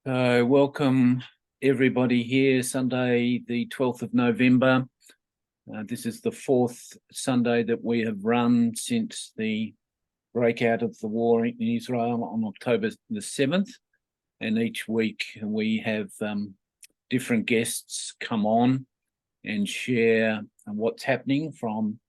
Welcome everybody here, Sunday the 12th of November. This is the fourth Sunday that we have run since the breakout of the war in Israel on October the 7th. And each week we have different guests come on and share what's happening from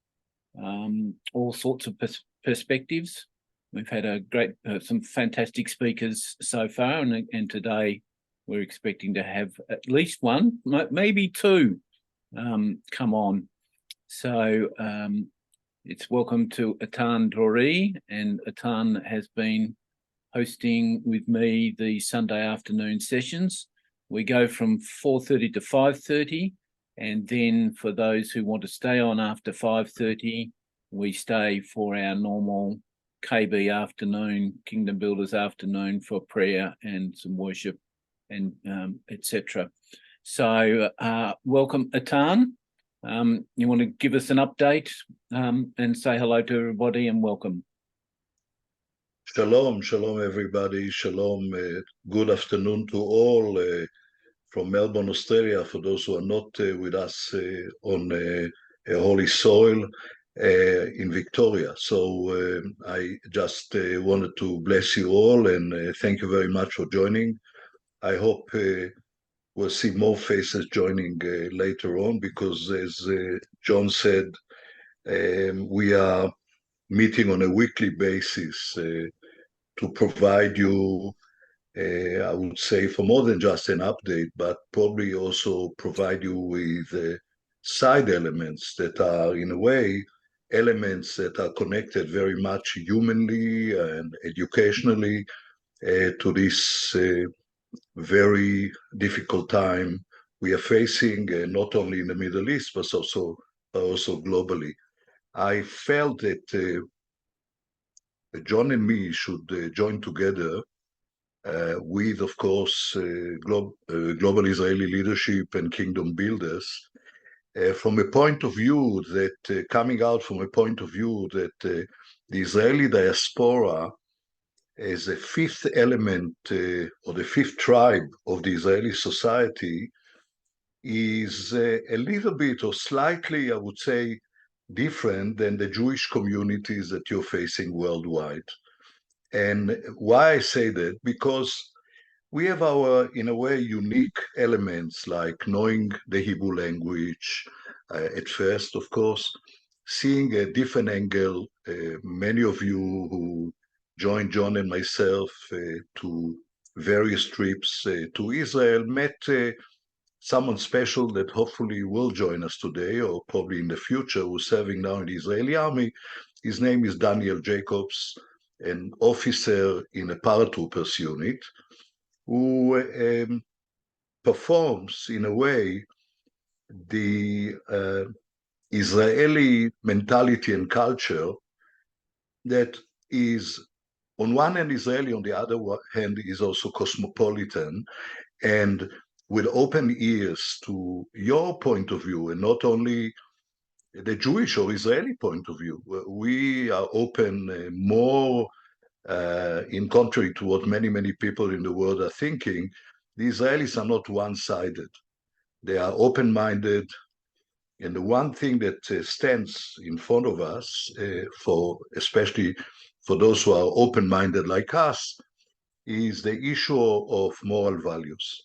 all sorts of perspectives. We've had a great, some fantastic speakers so far, and today we're expecting to have at least one, maybe two, come on. So it's welcome to Atan Dori, and Atan has been hosting with me the Sunday afternoon sessions. We go from 4:30 to 5:30, and then for those who want to stay on after 5:30, we stay for our normal KB afternoon, Kingdom Builders afternoon, for prayer and some worship and etc. So welcome, Atan. You want to give us an update and say hello to everybody and welcome. Shalom, shalom everybody, shalom, good afternoon to all from Melbourne, Australia, for those who are not with us on holy soil. In Victoria. So I just wanted to bless you all and thank you very much for joining. I hope we'll see more faces joining later on, because as John said, we are meeting on a weekly basis to provide you, I would say, for more than just an update, but probably also provide you with side elements that are, in a way, elements that are connected very much humanly and educationally to this very difficult time we are facing, not only in the Middle East, but also globally. I felt that John and me should join together with, of course, global Israeli leadership and kingdom builders, from a point of view that, coming out from a point of view that the Israeli diaspora as a fifth element or the fifth tribe of the Israeli society is a little bit or slightly, I would say, different than the Jewish communities that you're facing worldwide. And why I say that? Because we have our, in a way, unique elements like knowing the Hebrew language at first, of course, seeing a different angle. Many of you who joined John and myself to various trips to Israel met someone special that hopefully will join us today or probably in the future, who's serving now in the Israeli army. His name is Daniel Jacobs, an officer in a paratroopers unit, who performs, in a way, the Israeli mentality and culture that is, on one hand, Israeli, on the other hand, is also cosmopolitan, and with open ears to your point of view, and not only the Jewish or Israeli point of view. We are open more, in contrary to what many people in the world are thinking. The Israelis are not one-sided. They are open-minded. And the one thing that stands in front of us, especially for those who are open-minded like us, is the issue of moral values.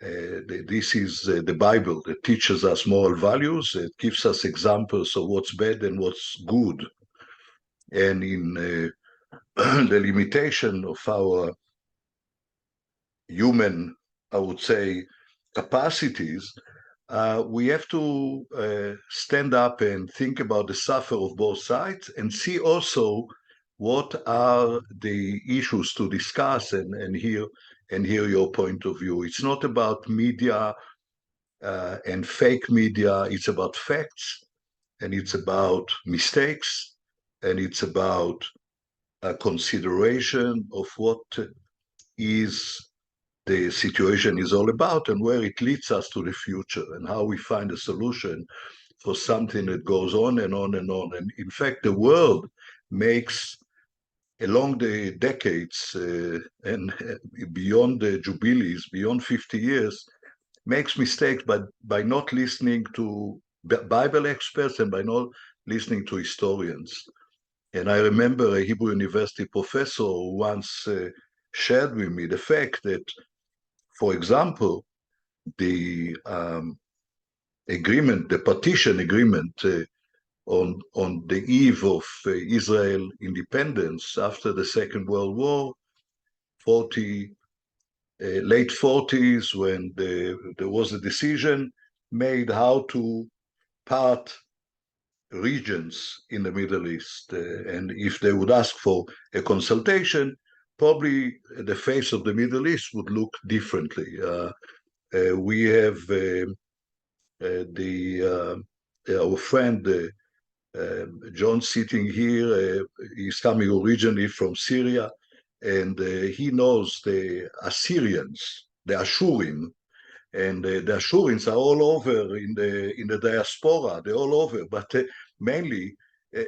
This is the Bible that teaches us moral values. It gives us examples of what's bad and what's good. And in the limitation of our human, I would say, capacities, we have to stand up and think about the suffer of both sides and see also what are the issues to discuss and hear your point of view. It's not about media and fake media. It's about facts, and it's about mistakes, and it's about a consideration of what is the situation is all about and where it leads us to the future and how we find a solution for something that goes on and on and on. And in fact, the world makes along the decades and beyond the jubilees, beyond 50 years, makes mistakes by not listening to Bible experts and by not listening to historians. And I remember a Hebrew University professor who once shared with me the fact that, for example, the agreement, the partition agreement on the eve of Israel independence after the Second World War, late 40s, when there was a decision made how to part regions in the Middle East. And if they would ask for a consultation, probably the face of the Middle East would look differently. We have our friend John sitting here. He's coming originally from Syria, and he knows the Assyrians, the Ashurim, and the Ashurians are all over in the diaspora. They're all over, but mainly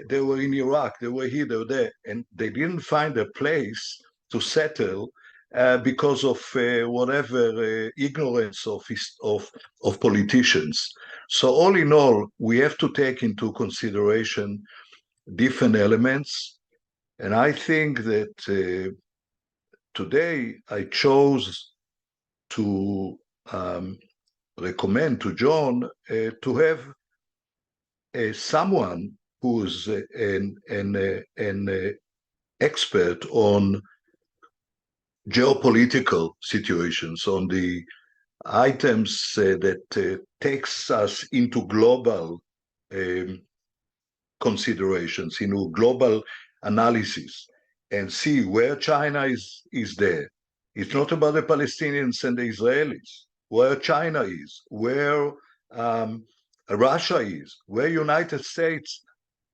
they were in Iraq. They were here, they were there, and they didn't find a place to settle because of whatever ignorance of politicians. So all in all, we have to take into consideration different elements, and I think that today I chose to recommend to John to have someone who's an expert on geopolitical situations, on the items that takes us into global considerations, global analysis, and see where China is there. It's not about the Palestinians and the Israelis, where China is, where Russia is, where United States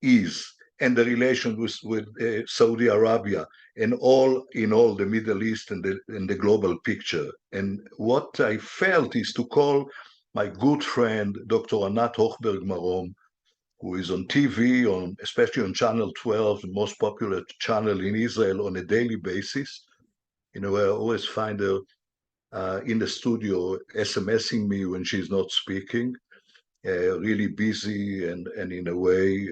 is, and the relation with Saudi Arabia, and in all the Middle East and the global picture. And what I felt is to call my good friend, Dr. Hochberg-Mamon, who is on TV, especially on Channel 12, the most popular channel in Israel, on a daily basis. I always find her in the studio SMSing me when she's not speaking, really busy and in a way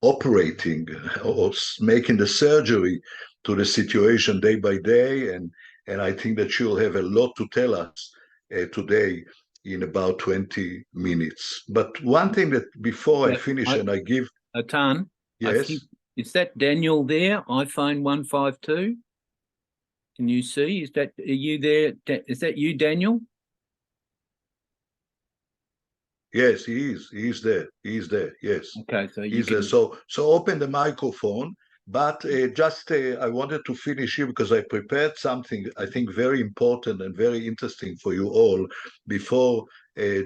operating or making the surgery to the situation day by day. And I think that she'll have a lot to tell us today in about 20 minutes. But one thing that before I finish and I give... Atan, yes? Is that Daniel there, iPhone 152? Can you see? Are you there? Is that you, Daniel? Yes, he is. He's there. He's there. Yes. Okay, so he's there. So open the microphone. But I wanted to finish here because I prepared something I think very important and very interesting for you all before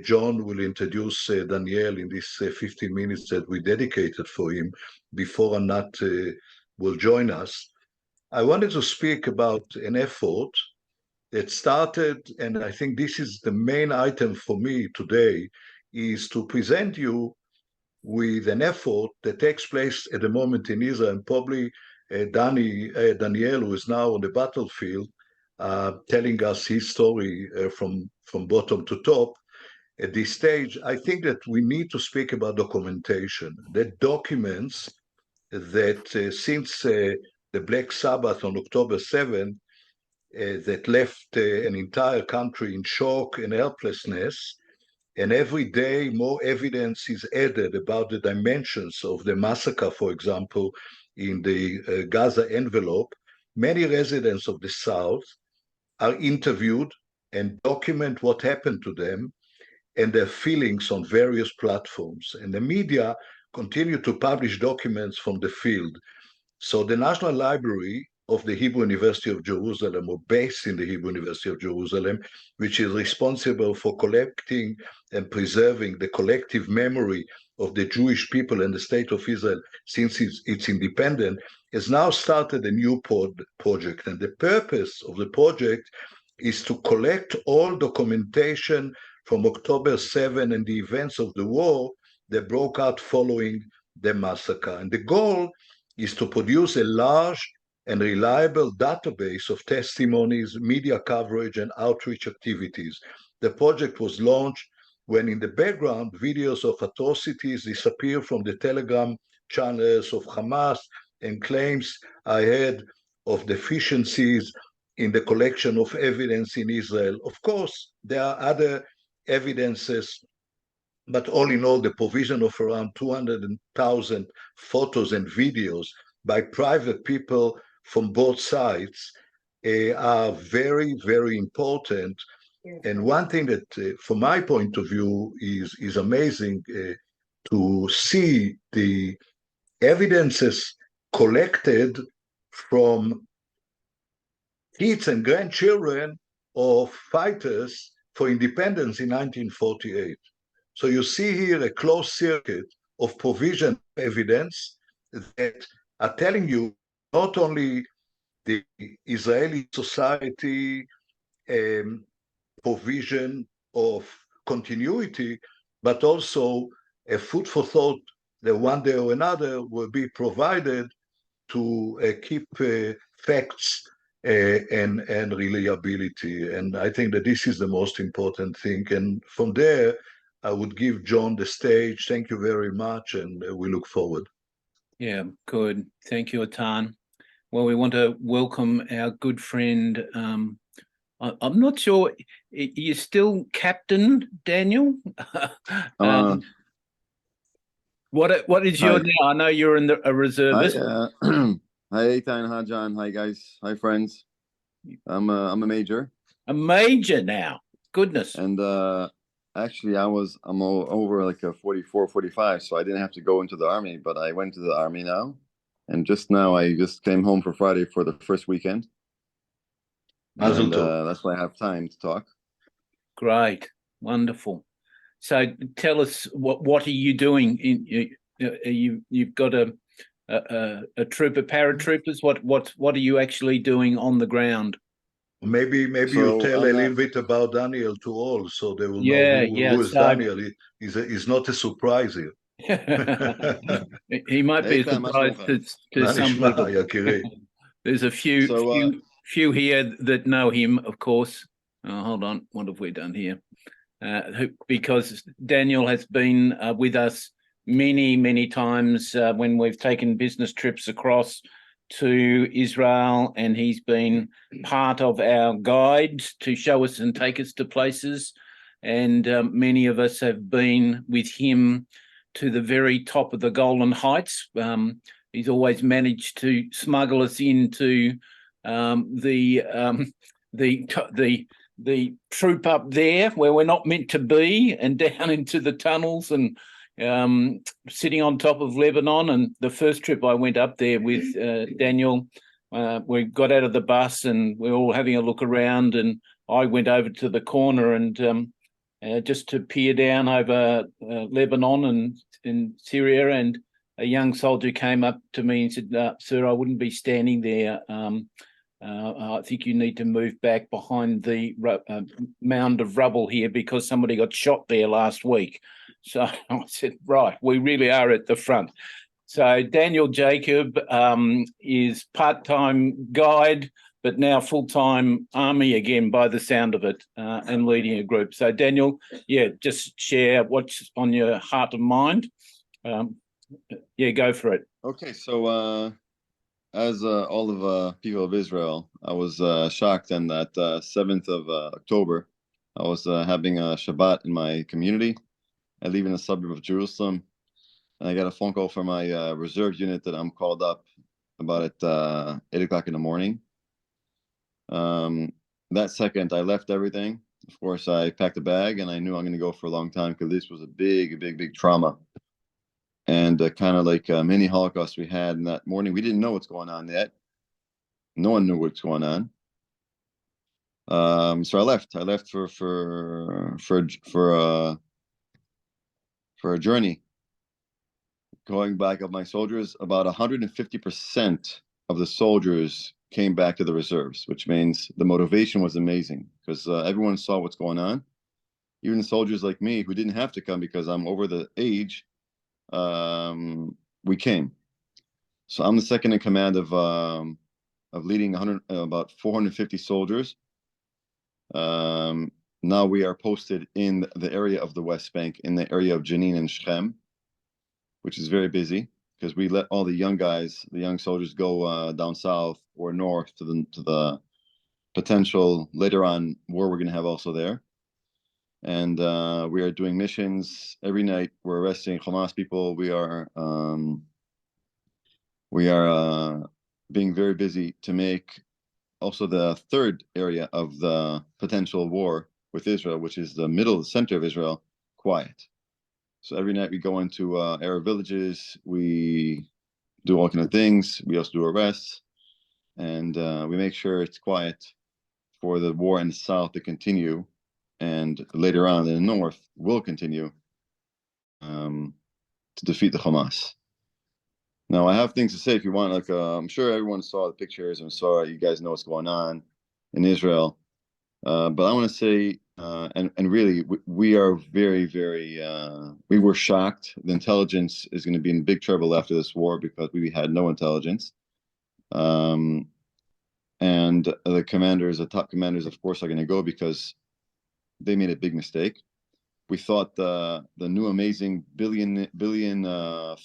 John will introduce Daniel in this 15 minutes that we dedicated for him, before Anat will join us. I wanted to speak about an effort that started, and I think this is the main item for me today, is to present you with an effort that takes place at the moment in Israel, and probably Daniel, who is now on the battlefield, telling us his story from bottom to top. At this stage, I think that we need to speak about documentation, that documents that since the Black Sabbath on October 7, that left an entire country in shock and helplessness, and every day more evidence is added about the dimensions of the massacre, for example, in the Gaza envelope. Many residents of the South are interviewed and document what happened to them and their feelings on various platforms. And the media continue to publish documents from the field. So the National Library of the Hebrew University of Jerusalem, or based in the Hebrew University of Jerusalem, which is responsible for collecting and preserving the collective memory of the Jewish people and the state of Israel since its independence, has now started a new project. And the purpose of the project is to collect all documentation from October 7 and the events of the war that broke out following the massacre. And the goal is to produce a large and reliable database of testimonies, media coverage, and outreach activities. The project was launched when in the background, videos of atrocities disappear from the Telegram channels of Hamas, and claims I had of deficiencies in the collection of evidence in Israel. Of course, there are other evidences, but all in all, the provision of around 200,000 photos and videos by private people from both sides are very, very important. And one thing that, from my point of view, is amazing to see the evidences collected from kids and grandchildren of fighters for independence in 1948. So you see here a closed circuit of provision evidence that are telling you not only the Israeli society provision of continuity, but also a food for thought that one day or another will be provided to keep facts and reliability. And I think that this is the most important thing. And from there, I would give John the stage. Thank you very much, and we look forward. Yeah, good. Thank you, Atan. Well, we want to welcome our good friend. I'm not sure, you're still Captain Daniel? What is your now? I know you're in a reservist. Hi, Eitan. Hi, John. Hi, guys. Hi, friends. I'm a major. A major now. Goodness. And actually, I'm over like a 44, 45, so I didn't have to go into the army, but I went to the army now. And just now, I just came home for Friday for the first weekend. And that's why I have time to talk. Great. Wonderful. So tell us, what are you doing? You've got a troop of paratroopers. What are you actually doing on the ground? Maybe you tell a little bit about Daniel to all, so they will know who is Daniel. He's not a surprise here. He might be a surprise to some people. There's a few here that know him, of course. Hold on, what have we done here? Because Daniel has been with us many times when we've taken business trips across to Israel, and he's been part of our guides to show us and take us to places. And many of us have been with him to the very top of the Golan Heights. He's always managed to smuggle us into the troop up there where we're not meant to be, and down into the tunnels, and sitting on top of Lebanon. And the first trip I went up there with Daniel, we got out of the bus and we were all having a look around, and I went over to the corner and just to peer down over Lebanon and in Syria, and a young soldier came up to me and said, "Sir, I wouldn't be standing there. I think you need to move back behind the mound of rubble here because somebody got shot there last week." So I said, right, we really are at the front. So Daniel Jacob is part-time guide, but now full-time army again by the sound of it, and leading a group. So Daniel, just share what's on your heart and mind. Go for it. Okay, so as all of people of Israel, I was shocked on that 7th of October. I was having a Shabbat in my community. I live in a suburb of Jerusalem, and I got a phone call from my reserve unit that I'm called up about at 8 o'clock in the morning. That second, I left everything. Of course, I packed a bag, and I knew I'm going to go for a long time because this was a big trauma. And kind of like a mini Holocaust we had in that morning. We didn't know what's going on yet. No one knew what's going on. So I left for a journey. Going back of my soldiers, about 150% of the soldiers came back to the reserves, which means the motivation was amazing because everyone saw what's going on. Even soldiers like me who didn't have to come because I'm over the age, we came. So I'm the second in command of leading about 450 soldiers. Now we are posted in the area of the West Bank, in the area of Jenin and Shechem, which is very busy because we let all the young guys, the young soldiers, go down south or north to the potential later on war we're going to have also there. And we are doing missions every night. We're arresting Hamas people. We are being very busy to make also the third area of the potential war with Israel, which is the middle, the center of Israel, quiet. So every night we go into Arab villages, we do all kinds of things. We also do arrests, and we make sure it's quiet for the war in the south to continue, and later on in the north will continue to defeat the Hamas. Now, I have things to say if you want. Like, I'm sure everyone saw the pictures and saw. You guys know what's going on in Israel, but I want to say, and really, we are very, very. We were shocked. The intelligence is going to be in big trouble after this war because we had no intelligence, and the commanders, the top commanders, of course, are going to go because they made a big mistake. We thought the new amazing billion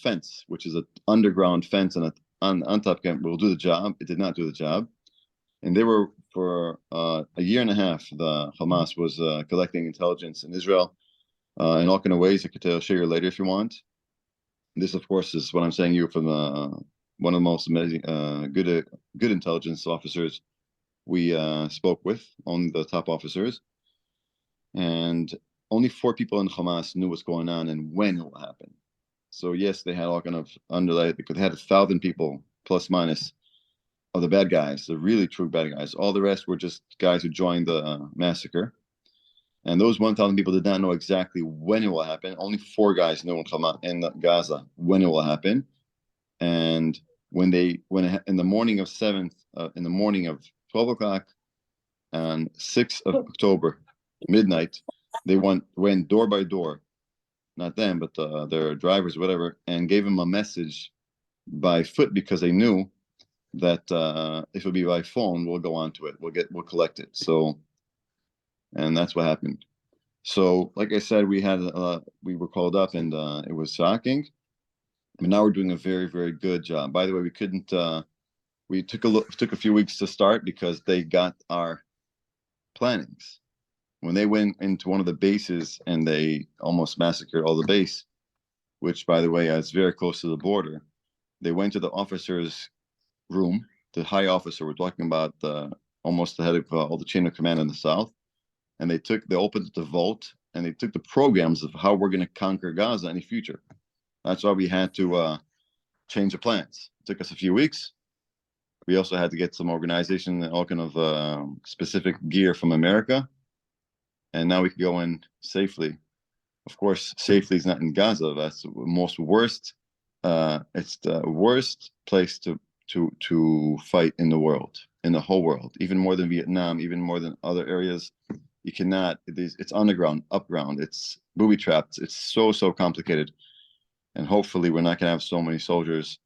fence, which is an underground fence and on top camp, will do the job. It did not do the job, and they were for a year and a half. The Hamas was collecting intelligence in Israel in all kind of ways. I could show you later if you want. This, of course, is what I'm saying. You from one of the most amazing, good intelligence officers we spoke with, only the top officers, and only 4 people in Hamas knew what's going on and when it will happen. So yes, they had all kind of underlay. They had 1,000 people plus minus of the bad guys, the really true bad guys. All the rest were just guys who joined the massacre. And those 1,000 people did not know exactly when it will happen. Only 4 guys knew in Gaza when it will happen. And when in the morning of 7th, in the morning of 12 o'clock on 6th of October, midnight, they went door by door, not them, but their drivers, whatever, and gave them a message by foot because they knew that if it'll be by phone, we'll go on to it. We'll collect it. So, and that's what happened. So, like I said, we were called up, and it was shocking. But now we're doing a very, very good job. By the way, we couldn't. We took a few weeks to start because they got our plannings. When they went into one of the bases and they almost massacred all the base, which, by the way, is very close to the border, they went to the officer's room, the high officer. We're talking about almost the head of all the chain of command in the south, and they opened the vault and they took the programs of how we're going to conquer Gaza in the future. That's why we had to change the plans. It took us a few weeks. We also had to get some organization and all kind of specific gear from America. And now we can go in safely. Of course, safely is not in Gaza. That's the most worst. It's the worst place to fight in the world, in the whole world, even more than Vietnam, even more than other areas. You cannot. It's underground, upground. It's booby trapped. It's so complicated. And hopefully, we're not gonna have so many soldiers.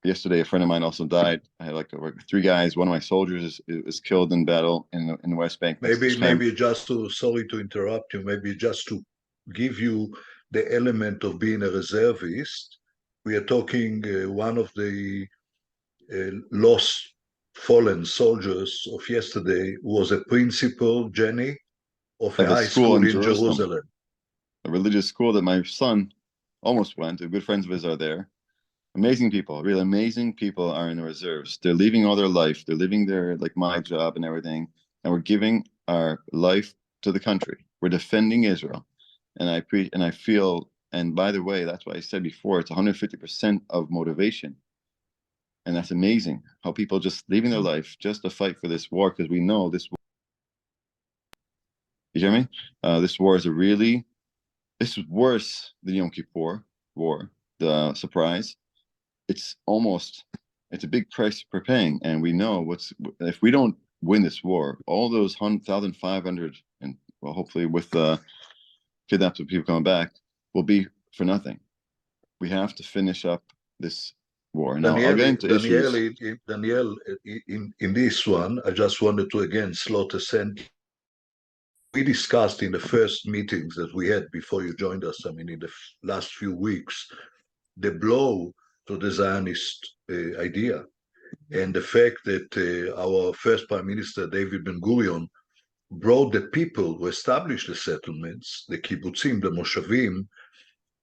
Yesterday, a friend of mine also died. I had like 3 guys. One of my soldiers is killed in battle in the West Bank. Maybe just to, sorry to interrupt you, maybe just to give you the element of being a reservist, we are talking one of the lost fallen soldiers of yesterday was a principal, Jenny, of a high school in Jerusalem. A religious school that my son almost went. Good friends of his are there. Amazing people, really amazing people are in the reserves. They're leaving all their life. They're leaving their, like my job and everything. And we're giving our life to the country. We're defending Israel. And I feel, and by the way, that's what I said before, it's 150% of motivation. And that's amazing how people just leaving their life just to fight for this war, because we know this war. You hear me? This war is this is worse than Yom Kippur war, the surprise. It's a big price we're paying, and we know if we don't win this war, all those 1,500 and well, hopefully with kidnapped people coming back, will be for nothing. We have to finish up this war. Now, I'll get into issues. Daniel, in this one, I just wanted to again slot a sentence. We discussed in the first meetings that we had before you joined us, I mean, in the last few weeks, the blow to the Zionist idea and the fact that our first Prime Minister, David Ben-Gurion, brought the people who established the settlements, the kibbutzim, the moshavim,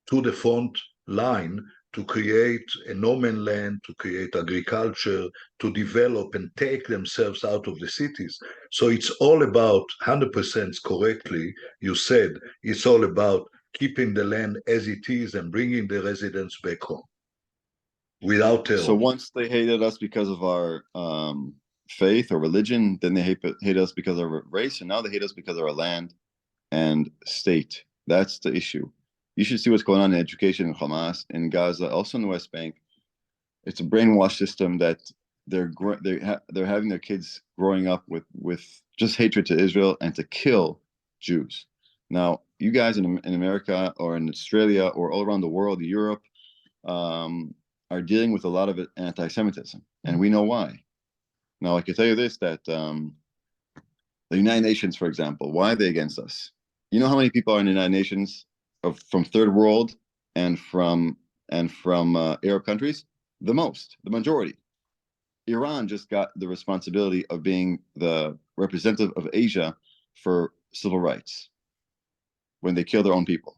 to the front line to create a no-man land, to create agriculture, to develop and take themselves out of the cities. So it's all about, 100% correctly, you said, it's all about keeping the land as it is and bringing the residents back home without terror. So once they hated us because of our faith or religion, then they hate us because of our race, and now they hate us because of our land and state. That's the issue. You should see what's going on in education in Hamas, in Gaza, also in the West Bank. It's a brainwash system that they're having their kids growing up with just hatred to Israel and to kill Jews. Now, you guys in America or in Australia or all around the world, Europe, are dealing with a lot of anti-Semitism, and we know why. Now, I can tell you this, that the United Nations, for example, why are they against us? You know how many people are in the United Nations from third world and from Arab countries? The majority. Iran just got the responsibility of being the representative of Asia for civil rights when they kill their own people,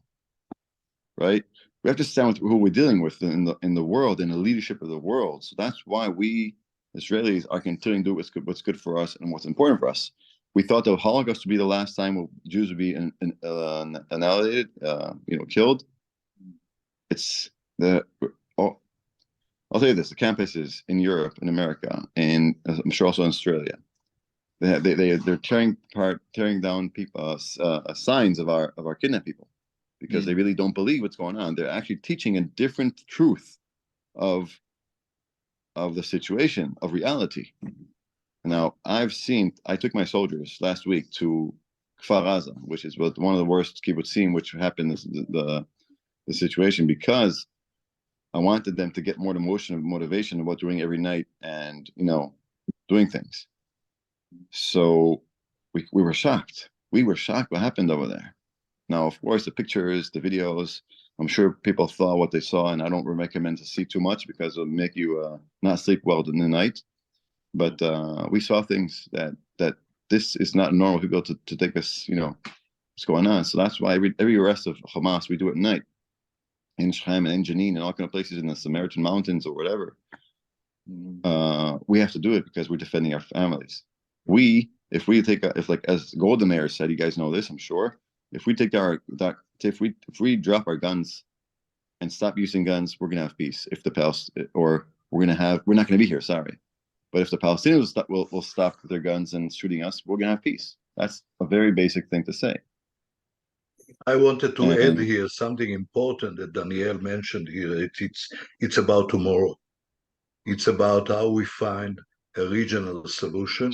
right? We have to stand with who we're dealing with in the world, in the leadership of the world. So that's why we Israelis are continuing to do what's good for us and what's important for us. We thought the Holocaust would be the last time Jews would be annihilated, killed. It's I'll tell you this: the campuses in Europe, in America, and I'm sure also in Australia, they're tearing down people signs of our kidnapped people, because they really don't believe what's going on. They're actually teaching a different truth of the situation, of reality. Now, I took my soldiers last week to Kfar Aza, which is one of the worst kibbutzim, which happened the situation, because I wanted them to get more motivation about doing every night and, doing things. So we were shocked. We were shocked what happened over there. Now, of course, the pictures, the videos, I'm sure people saw what they saw, and I don't recommend to see too much because it'll make you not sleep well in the night. But we saw things that this is not normal for people to take us, what's going on. So that's why every arrest of Hamas, we do it at night in Shem and in Jenin and all kind of places in the Samaritan mountains or whatever. We have to do it because we're defending our families. If as Golda Meir said, you guys know this, I'm sure. If we take if we drop our guns and stop using guns, we're gonna have peace. We're not gonna be here. Sorry, but if the Palestinians will stop their guns and shooting us, we're gonna have peace. That's a very basic thing to say. I wanted to add here something important that Daniel mentioned here. It's about tomorrow. It's about how we find a regional solution.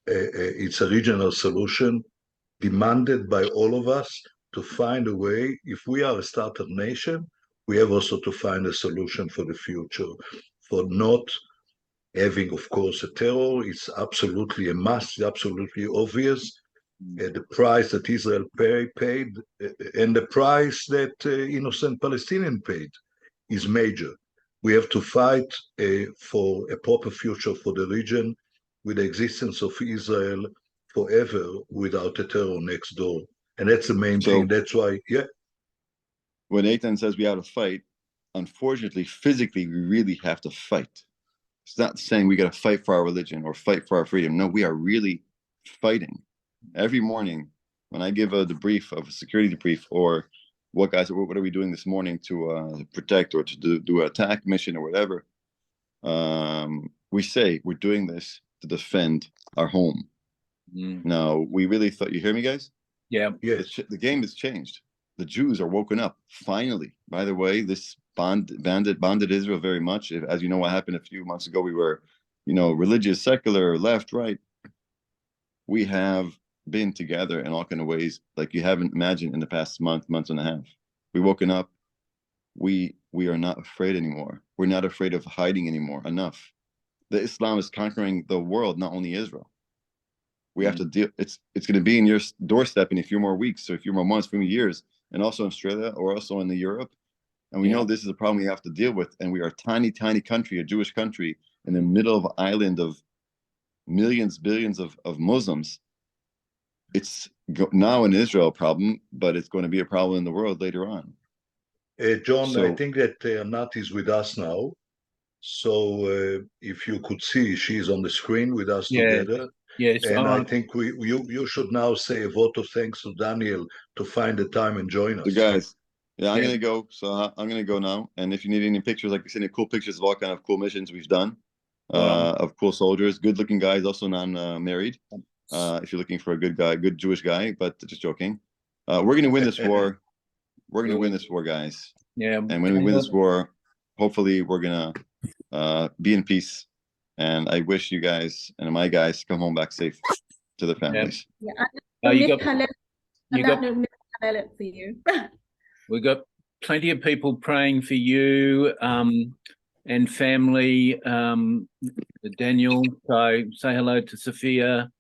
It's a regional solution demanded by all of us to find a way. If we are a startup nation, we have also to find a solution for the future, for not having, of course, a terror. It's absolutely a must, absolutely obvious. The price that Israel paid and the price that innocent Palestinians paid is major. We have to fight for a proper future for the region with the existence of Israel forever without a terror next door. And that's the main thing. That's why, when Eitan says we have to fight, unfortunately, physically, we really have to fight. It's not saying we got to fight for our religion or fight for our freedom. No, we are really fighting. Every morning when I give a debrief of a security debrief, or what are we doing this morning to protect or to do an attack mission or whatever, we say we're doing this to defend our home. Now, we really thought, you hear me, guys? Yeah. The game has changed. The Jews are woken up, finally. By the way, this bonded Israel very much. As you know, what happened a few months ago, we were, religious, secular, left, right. We have been together in all kind of ways like you haven't imagined in the past month and a half. We've woken up. we are not afraid anymore. We're not afraid of hiding anymore. Enough. The Islam is conquering the world, not only Israel. We have to deal. It's going to be in your doorstep in a few more weeks, or a few more months, a few more years, and also in Australia, or also in Europe. And we know this is a problem we have to deal with. And we are a tiny, tiny country, a Jewish country, in the middle of an island of millions, billions of Muslims. It's now an Israel problem, but it's going to be a problem in the world later on. John, I think that Anat is with us now. So if you could see, she's on the screen with us together. Yes, and I think you should now say a vote of thanks to Daniel to find the time and join us. So guys, I'm going to go. So I'm going to go now. And if you need any pictures, like I said, any cool pictures of all kind of cool missions we've done, of cool soldiers, good-looking guys, also non-married. If you're looking for a good guy, good Jewish guy, but just joking. We're going to win this war. We're going to win this war, guys. Yeah. And when we win this war, hopefully we're going to be in peace. And I wish you guys and my guys come home back safe to their families. You got for you. We've got plenty of people praying for you and family. Daniel, so say hello to Sophia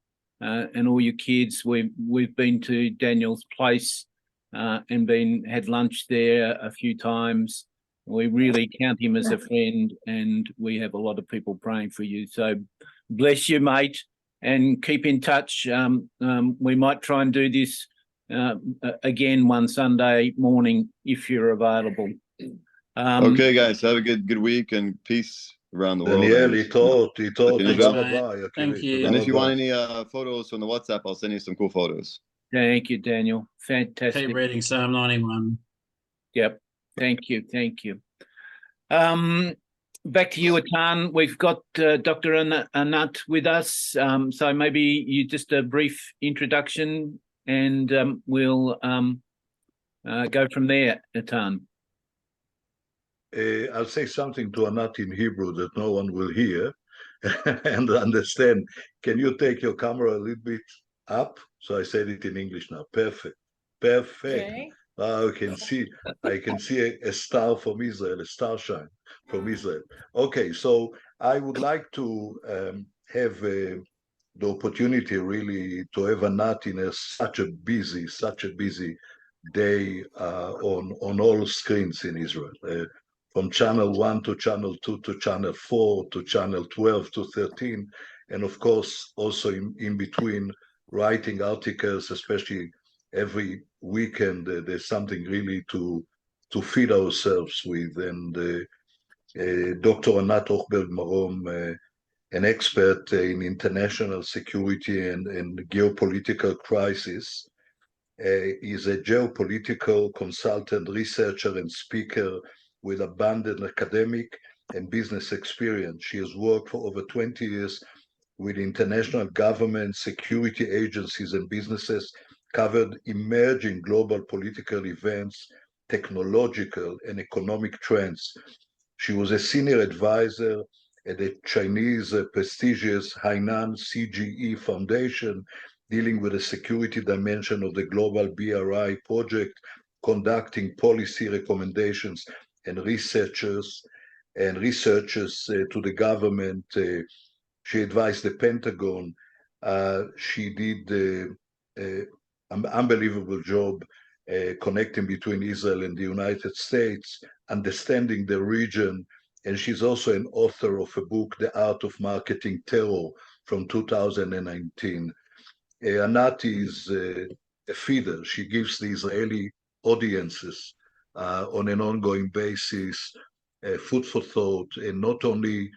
and all your kids. We've been to Daniel's place and had lunch there a few times. We really count him as a friend, and we have a lot of people praying for you. So bless you, mate, and keep in touch. We might try and do this again one Sunday morning if you're available. Okay, guys, have a good week and peace around the world. Daniel, Thank you. And if you want any photos from the WhatsApp, I'll send you some cool photos. Thank you, Daniel. Fantastic. Keep reading Psalm 91. Yep. Thank you. Back to you, Atan. We've got Dr. Anat with us. So maybe you just a brief introduction, and we'll go from there, Atan. I'll say something to Anat in Hebrew that no one will hear and understand. Can you take your camera a little bit up? So I said it in English now. Perfect. Okay. I can see a star from Israel, a star shine from Israel. Okay, so I would like to have the opportunity really to have Anat in such a busy day on all screens in Israel. From channel 1 to channel 2 to channel 4 to channel 12 to 13, and of course also in between writing articles, especially every weekend there's something really to feed ourselves with. And Dr. Anat Hochberg-Mamon, an expert in international security and geopolitical crisis, is a geopolitical consultant, researcher, and speaker with abundant academic and business experience. She has worked for over 20 years with international governments, security agencies, and businesses, covered emerging global political events, technological and economic trends. She was a senior advisor at the Chinese prestigious Hainan CGE Foundation, dealing with the security dimension of the global BRI project, conducting policy recommendations and researchers to the government. She advised the Pentagon. She did an unbelievable job connecting between Israel and the United States, understanding the region, and she's also an author of a book, The Art of Marketing Terror, from 2019. Anat is a feeder. She gives the Israeli audiences on an ongoing basis food for thought, and not only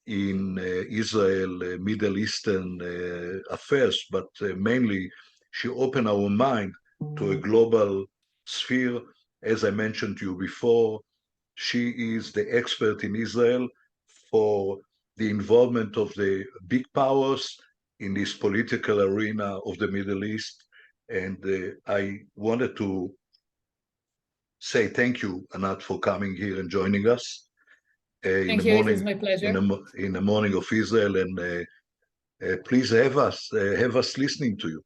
in Israel, Middle Eastern affairs, but mainly she opened our mind to a global sphere. As I mentioned to you before, she is the expert in Israel for the involvement of the big powers in this political arena of the Middle East. And I wanted to say thank you, Anat, for coming here and joining us. Thank you, it is my pleasure. In the morning of Israel, and please have us listening to you.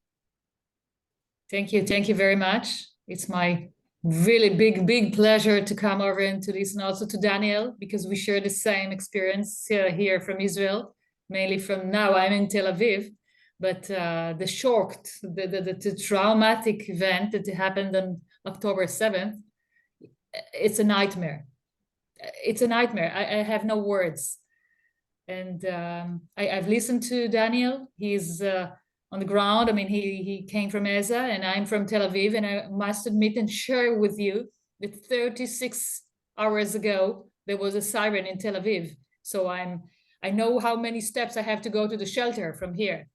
Thank you very much. It's my really big pleasure to come over and to listen also to Daniel, because we share the same experience here from Israel, mainly from now I'm in Tel Aviv, but the shocked, the traumatic event that happened on October 7th, it's a nightmare. It's a nightmare. I have no words. And I've listened to Daniel. He's on the ground. I mean, he came from Eza and I'm from Tel Aviv, and I must admit and share with you that 36 hours ago, there was a siren in Tel Aviv. So I know how many steps I have to go to the shelter from here.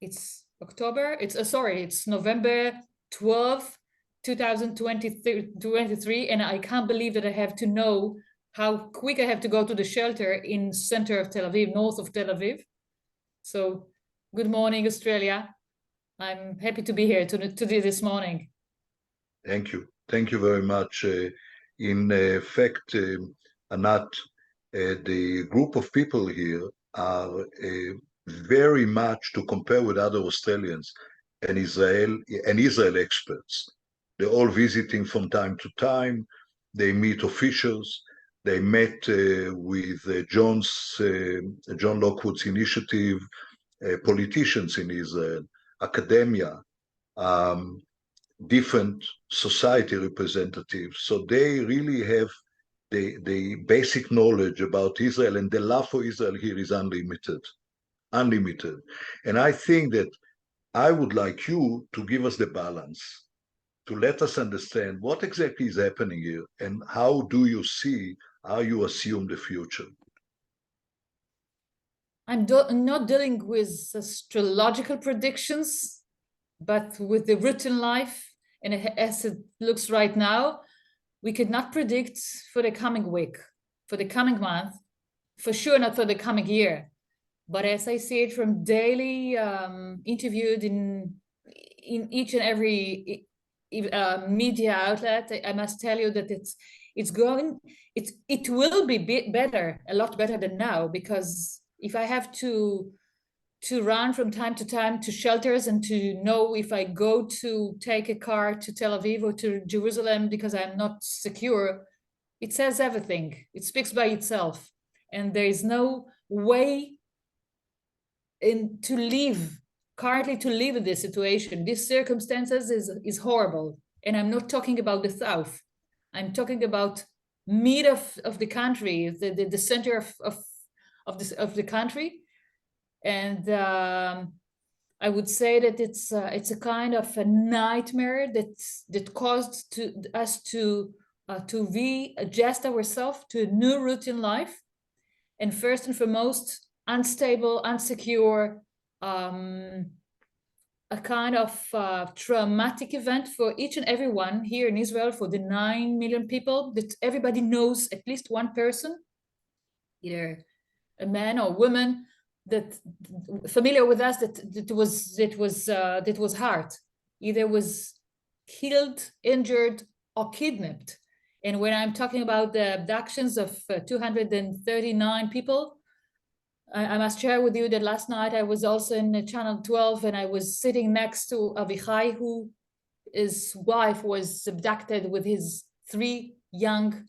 It's it's November 12th, 2023, and I can't believe that I have to know how quick I have to go to the shelter in center of Tel Aviv, north of Tel Aviv. So good morning, Australia. I'm happy to be here today this morning. Thank you. Thank you very much. In fact, Anat, the group of people here are very much to compare with other Australians and Israel experts. They're all visiting from time to time. They meet officials. They met with John Lockwood's initiative, politicians in Israel, academia, different society representatives. So they really have the basic knowledge about Israel, and the love for Israel here is unlimited. And I think that I would like you to give us the balance, to let us understand what exactly is happening here and how you assume the future. I'm not dealing with astrological predictions, but with the written life. And as it looks right now, we could not predict for the coming week, for the coming month, for sure not for the coming year. But as I see it from daily interviewed in each and every media outlet, I must tell you that it will be better, a lot better than now, because if I have to run from time to time to shelters and to know if I go to take a car to Tel Aviv or to Jerusalem because I'm not secure, it says everything. It speaks by itself. And there is no way currently to live in this situation. These circumstances is horrible. And I'm not talking about the south. I'm talking about mid of the country, the center of the country. And I would say that it's a kind of a nightmare that caused us to readjust ourselves to a new routine life, and first and foremost, unstable, unsecure, a kind of traumatic event for each and everyone here in Israel, for the 9 million people, that everybody knows at least one person, either a man or woman, that familiar with us, that was hurt, either was killed, injured, or kidnapped. And when I'm talking about the abductions of 239 people, I must share with you that last night I was also in Channel 12, and I was sitting next to Avichai, his wife was abducted with his 3 young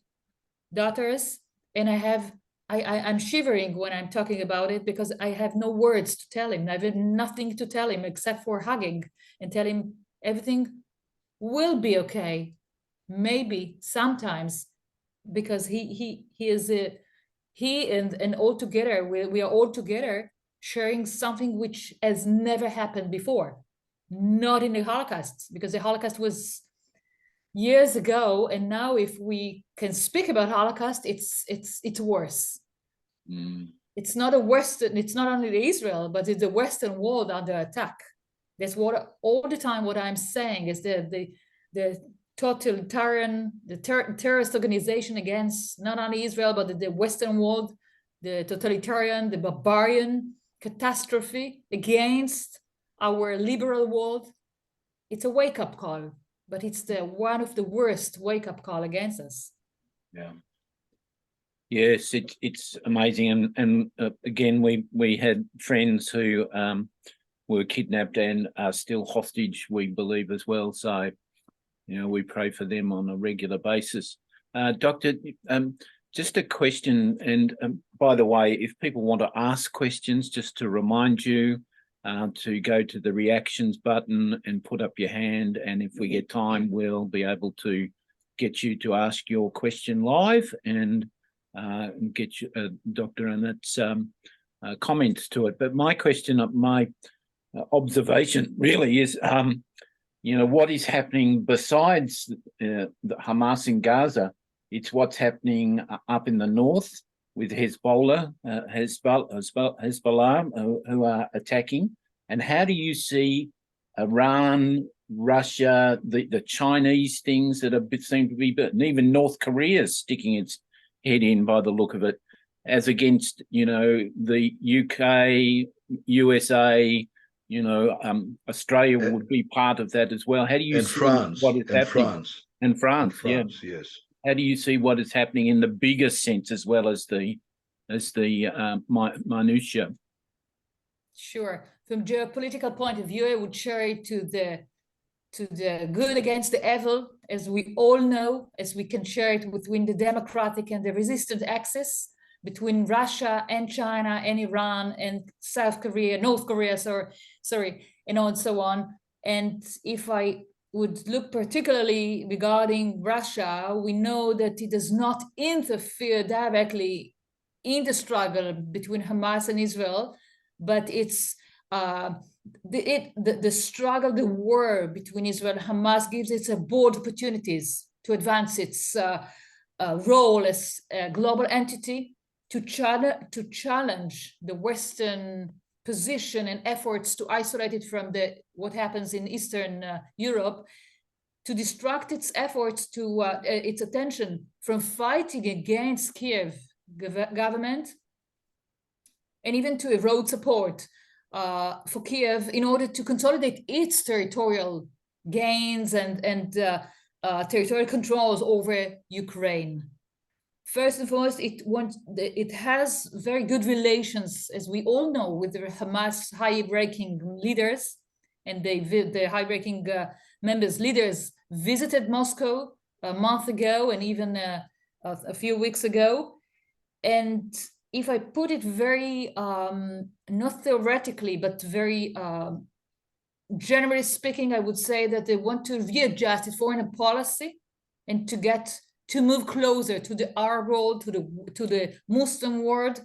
daughters, and I'm shivering when I'm talking about it, because I have no words to tell him. I have nothing to tell him except for hugging and tell him everything will be okay. Maybe sometimes, because he and all together, we are all together sharing something which has never happened before. Not in the Holocaust, because the Holocaust was years ago, and now if we can speak about Holocaust, it's worse. It's not only Israel, but it's the Western world under attack. That's what all the time what I'm saying is the totalitarian, the terrorist organization against not only Israel, but the Western world, the totalitarian, the barbarian catastrophe against our liberal world. It's a wake-up call, but it's one of the worst wake-up call against us. Yeah. Yes, it's amazing, and again, we had friends who were kidnapped and are still hostage, we believe, as well. So we pray for them on a regular basis. Doctor, just a question, and by the way, if people want to ask questions, just to remind you to go to the reactions button and put up your hand, and if we get time, we'll be able to get you to ask your question live and get you, Dr. Annette's comments to it. But my question, my observation really is, what is happening besides the Hamas in Gaza? It's what's happening up in the north with Hezbollah who are attacking. And how do you see Iran, Russia, the Chinese things that seem to be, and even North Korea sticking its head in by the look of it, as against, the UK, USA, Australia would be part of that as well. How do you see what is happening? And France, yes. How do you see what is happening in the bigger sense as well as the minutiae? Sure. From geopolitical point of view, I would share it to the good against the evil, as we all know, as we can share it between the democratic and the resistant axis, between Russia and China and Iran and South Korea, North Korea, and so on. And if I would look particularly regarding Russia, we know that it does not interfere directly in the struggle between Hamas and Israel, but it's the struggle, the war between Israel and Hamas gives it bold opportunities to advance its role as a global entity, to challenge the Western position and efforts to isolate it from what happens in Eastern Europe, to distract its efforts, to its attention from fighting against Kiev government, and even to erode support for Kiev in order to consolidate its territorial gains and territorial controls over Ukraine. First and foremost, it has very good relations, as we all know, with the Hamas high-ranking leaders, and the high-ranking leaders visited Moscow a month ago and even a few weeks ago. And if I put it very, not theoretically, but very generally speaking, I would say that they want to readjust its foreign policy and to move closer to the Arab world, to the Muslim world.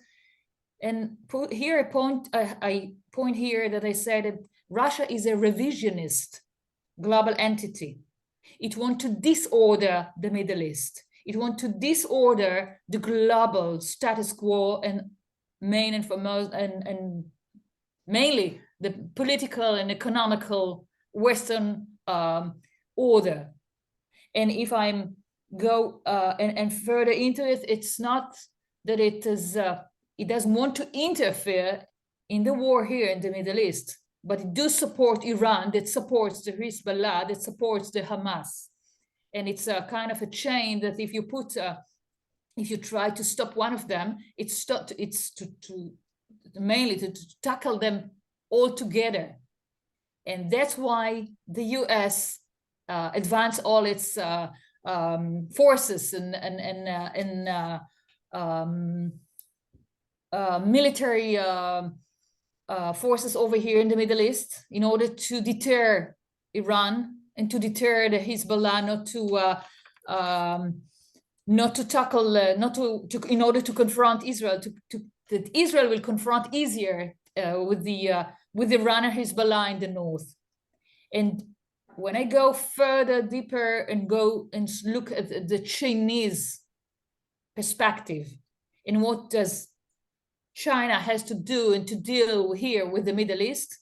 And I point here that I said that Russia is a revisionist global entity. It wants to disorder the Middle East. It wants to disorder the global status quo and mainly the political and economical Western order. And if I'm go and further into it, it's not that it doesn't want to interfere in the war here in the Middle East, but it does support Iran, that supports the Hezbollah, that supports the Hamas. And it's a kind of a chain that if you try to stop one of them, it's mainly to tackle them all together. And that's why the US advanced all its forces and military forces over here in the Middle East in order to deter Iran and to deter the Hezbollah in order to confront Israel, that Israel will confront easier with Iran and Hezbollah in the north. And when I go further deeper and go and look at the Chinese perspective and what does China has to do and to deal here with the Middle East,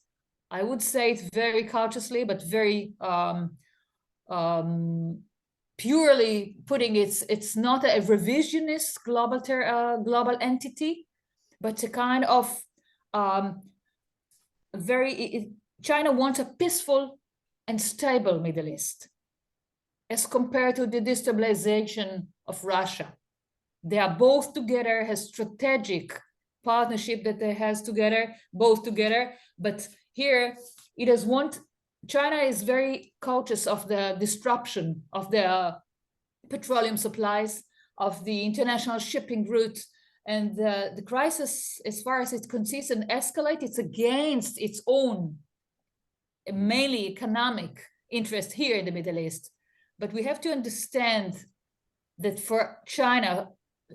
I would say it very cautiously, but very purely putting it's not a revisionist global entity, but a kind of China wants a peaceful and stable Middle East as compared to the destabilization of Russia. They are both together, has strategic partnership that they has together, both together, but here it does want China is very cautious of the disruption of the petroleum supplies, of the international shipping route, and the crisis, as far as it consists and escalates, it's against its own, mainly economic interest here in the Middle East. But we have to understand that for China,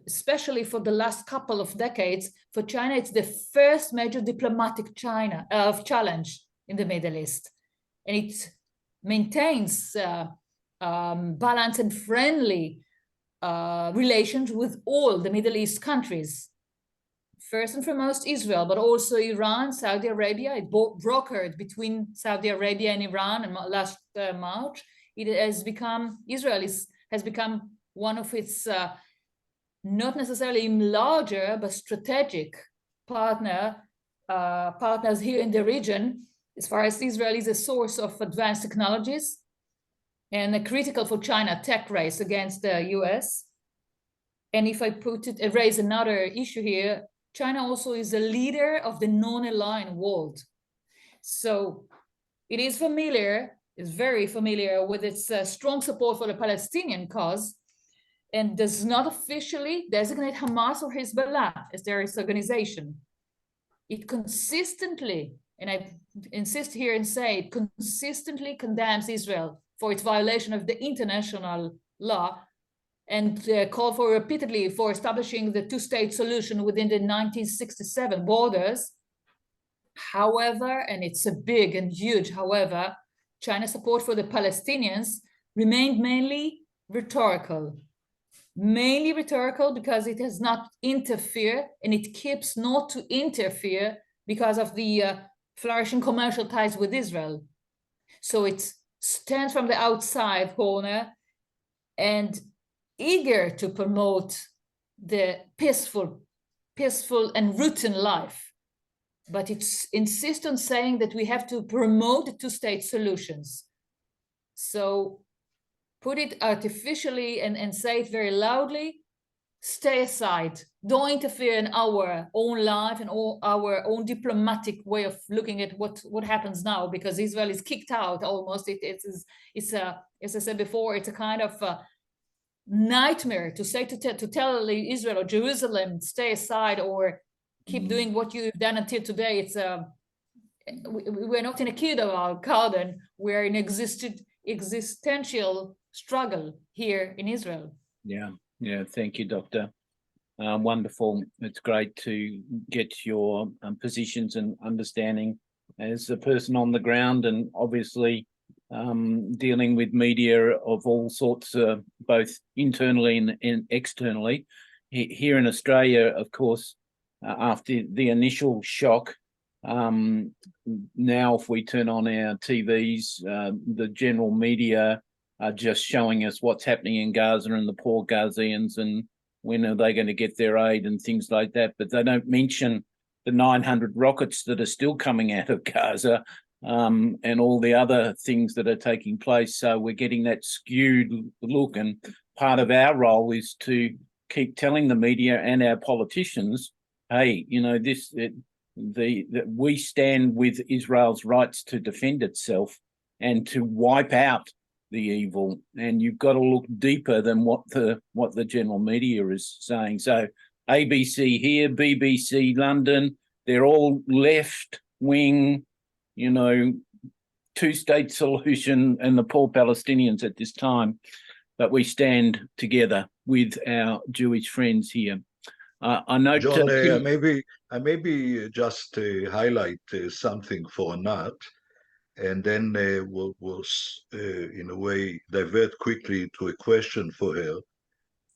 especially for the last couple of decades, for China, it's the first major diplomatic challenge in the Middle East. And it maintains balanced and friendly relations with all the Middle East countries. First and foremost, Israel, but also Iran, Saudi Arabia. It brokered between Saudi Arabia and Iran and last March. It has become, Israel has become one of its not necessarily larger, but strategic partners here in the region, as far as Israel is a source of advanced technologies and a critical for China tech race against the US. And if I raise another issue here, China also is a leader of the non-aligned world. So it is very familiar with its strong support for the Palestinian cause, and does not officially designate Hamas or Hezbollah as terrorist organization. It consistently, and I insist here and say, it consistently condemns Israel for its violation of the international law, and call for repeatedly for establishing the two-state solution within the 1967 borders. However, and it's a big and huge however, China's support for the Palestinians remained mainly rhetorical. Mainly rhetorical because it has not interfered, and it keeps not to interfere because of the flourishing commercial ties with Israel. So it stands from the outside corner and eager to promote the peaceful and routine life. But it insists on saying that we have to promote the two-state solutions. So put it artificially and say it very loudly, stay aside. Don't interfere in our own life and our own diplomatic way of looking at what happens now, because Israel is kicked out almost. It's as I said before, it's a kind of nightmare to tell Israel or Jerusalem, stay aside or keep doing what you've done until today. It's we're not in a kindergarten, we're in existential struggle here in Israel. Yeah, thank you, Doctor. Wonderful. It's great to get your positions and understanding as a person on the ground, and obviously dealing with media of all sorts, both internally and externally. Here in Australia, of course, after the initial shock, now if we turn on our TVs, the general media are just showing us what's happening in Gaza and the poor Gazians and when are they going to get their aid and things like that. But they don't mention the 900 rockets that are still coming out of Gaza and all the other things that are taking place. So we're getting that skewed look, and part of our role is to keep telling the media and our politicians, hey, you know, we stand with Israel's rights to defend itself and to wipe out the evil, and you've got to look deeper than what the general media is saying. So ABC here, BBC London, they're all left wing, you know, two-state solution and the poor Palestinians at this time. But we stand together with our Jewish friends here. I know, John, I maybe just highlight something for Anat, and then we'll in a way divert quickly to a question for her.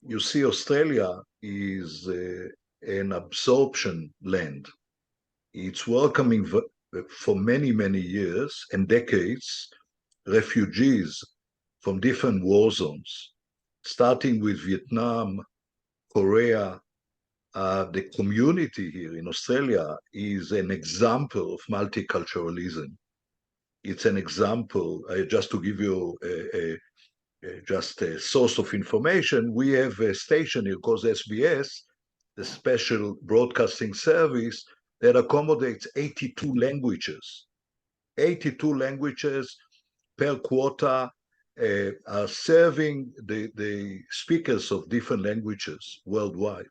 You see, Australia is an absorption land. It's welcoming for many, many years and decades refugees from different war zones, starting with Vietnam, Korea. The community here in Australia is an example of multiculturalism. It's an example, just to give you just a source of information, we have a station here called SBS, the special broadcasting service that accommodates 82 languages. 82 languages, per quota are serving the speakers of different languages, worldwide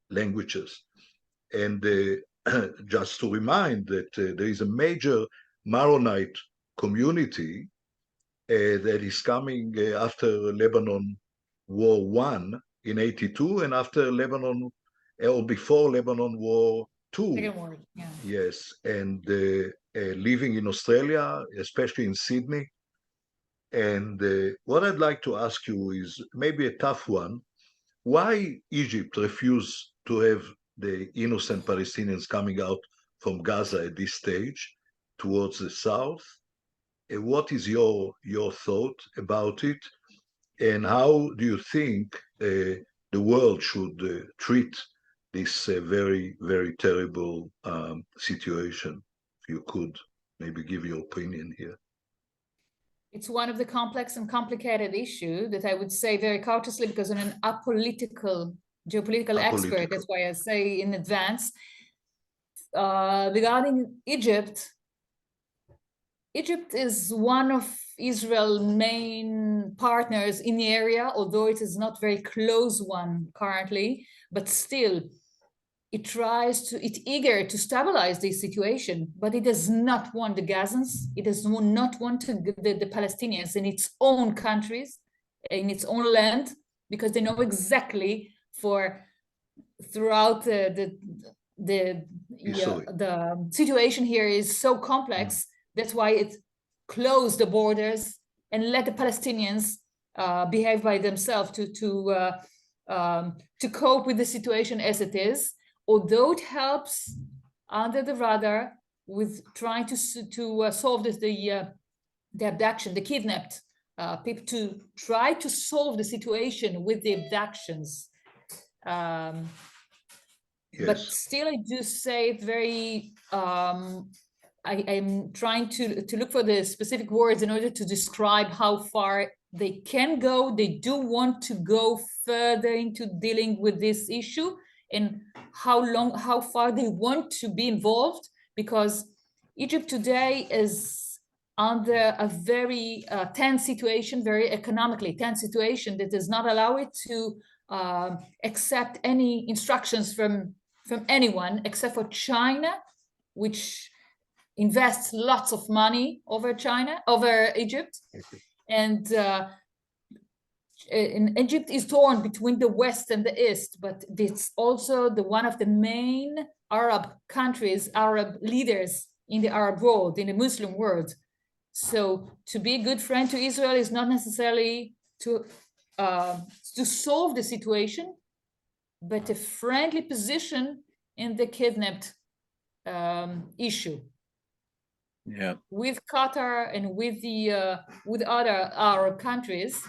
languages. And just to remind that there is a major Maronite community that is coming after Lebanon War I in 82 and after Lebanon, or before Lebanon War II. Second war, yeah. Yes, and living in Australia, especially in Sydney. And what I'd like to ask you is maybe a tough one. Why Egypt refused to have the innocent Palestinians coming out from Gaza at this stage towards the south? What is your thought about it? And how do you think the world should treat this very, very terrible situation? If you could maybe give your opinion here. It's one of the complex and complicated issue that I would say very cautiously, because I'm an geopolitical expert. That's why I say in advance. Regarding Egypt, Egypt is one of Israel's main partners in the area, although it is not very close one currently, but still it's eager to stabilize this situation, but it does not want the Gazans, it does not want the Palestinians in its own countries, in its own land, because they know exactly throughout the situation here is so complex. That's why it closed the borders and let the Palestinians behave by themselves to cope with the situation as it is. Although it helps under the radar with trying to solve the abduction, the kidnapped people, to try to solve the situation with the abductions. Yes. But still, I do say it very. I'm trying to look for the specific words in order to describe how far they can go. They do want to go further into dealing with this issue, and how far they want to be involved, because Egypt today is under a very tense situation, very economically tense situation, that does not allow it to accept any instructions from anyone except for China, which invests lots of money over Egypt. And Egypt is torn between the West and the East, but it's also one of the main Arab countries, Arab leaders in the Arab world, in the Muslim world. So to be a good friend to Israel is not necessarily to solve the situation, but a friendly position in the kidnapped issue. Yeah. With Qatar and with other Arab countries.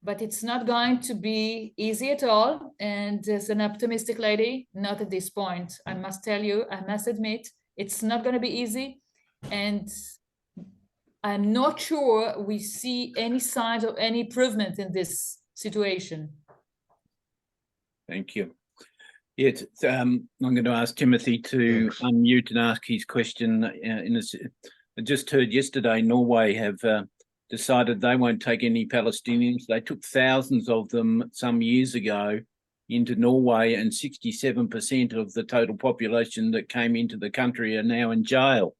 But it's not going to be easy at all. And as an optimistic lady, not at this point. I must tell you, I must admit, it's not going to be easy. And I'm not sure we see any signs of any improvement in this situation. Thank you. Yes, I'm going to ask Timothy to unmute and ask his question. I just heard yesterday Norway have decided they won't take any Palestinians. They took thousands of them some years ago into Norway, and 67% of the total population that came into the country are now in jail.